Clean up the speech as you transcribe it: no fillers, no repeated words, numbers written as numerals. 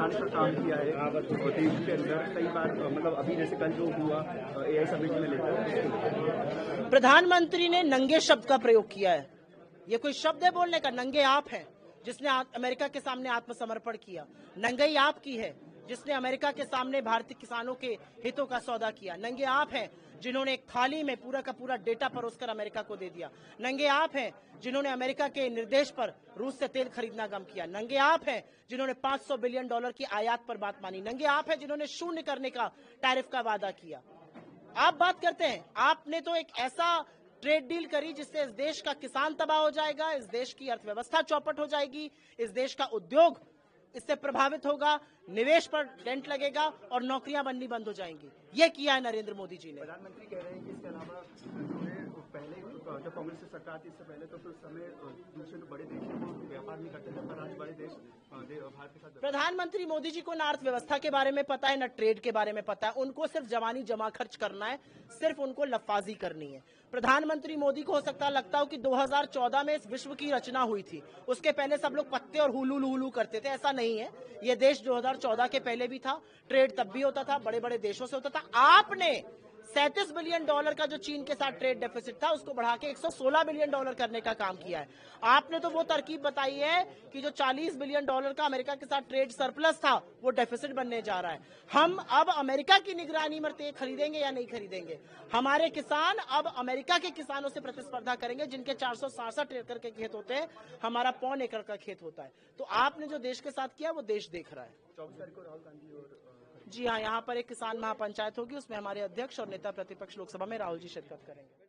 बढ़ाने का काम किया है और देश के अंदर कई बार मतलब अभी जैसे कल जो हुआ AI समिट में लेकर प्रधानमंत्री ने नंगे शब्द का प्रयोग किया है। ये कोई शब्द है बोलने का? नंगे आप हैं जिसने अमेरिका के सामने आत्मसमर्पण किया। नंगई आप की है जिसने अमेरिका के सामने भारतीय किसानों के हितों का सौदा किया। नंगे आप हैं जिन्होंने एक थाली में पूरा का पूरा डेटा परोसकर अमेरिका को दे दिया। नंगे आप हैं जिन्होंने अमेरिका के निर्देश पर रूस से तेल खरीदना कम किया। नंगे आप हैं जिन्होंने $500 बिलियन की आयात पर बात मानी। नंगे आप हैं जिन्होंने शून्य करने का टैरिफ का वादा किया। आप बात करते हैं, आपने तो एक ऐसा ट्रेड डील करी जिससे इस देश का किसान तबाह हो जाएगा, इस देश की अर्थव्यवस्था चौपट हो जाएगी, इस देश का उद्योग इससे प्रभावित होगा, निवेश पर डेंट लगेगा और नौकरियां बननी बंद हो जाएंगी। ये किया है नरेंद्र मोदी जी ने। प्रधानमंत्री कह रहे हैं कि इसके अलावा जो है पहले जब कांग्रेस की सरकार थी इससे पहले तो उस समय दूसरे बड़े देश व्यापार नहीं करते थे, पर आज बड़े देश भारत के साथ। प्रधानमंत्री मोदी जी को न अर्थव्यवस्था के बारे में पता है, न ट्रेड के बारे में पता है। उनको सिर्फ जवानी जमा खर्च करना है, सिर्फ उनको लफाजी करनी है। प्रधानमंत्री मोदी को हो सकता लगता हो कि 2014 में इस विश्व की रचना हुई थी, उसके पहले सब लोग पत्ते और हुलू हुलू करते थे। ऐसा नहीं है, ये देश 2014 के पहले भी था, ट्रेड तब भी होता था, बड़े बड़े देशों से होता था। आपने $37 बिलियन का जो चीन के साथ ट्रेड डेफिसिट था उसको बढ़ा के $116 बिलियन करने का काम किया है। आपने तो वो तरकीब बताई है कि जो $40 बिलियन का अमेरिका के साथ ट्रेड सरप्लस था वो डेफिसिट बनने जा रहा है। हम अब अमेरिका की निगरानी में तेल खरीदेंगे या नहीं खरीदेंगे? हमारे किसान अब अमेरिका के किसानों से प्रतिस्पर्धा करेंगे जिनके 467 एकड़ के खेत होते हैं, हमारा 1.25 एकड़ का खेत होता है। तो आपने जो देश के साथ किया वो देश देख रहा है। 24 तारीख को राहुल गांधी और जी हाँ, यहाँ पर एक किसान महापंचायत होगी, उसमें हमारे अध्यक्ष और नेता प्रतिपक्ष लोकसभा में राहुल जी शिरकत करेंगे।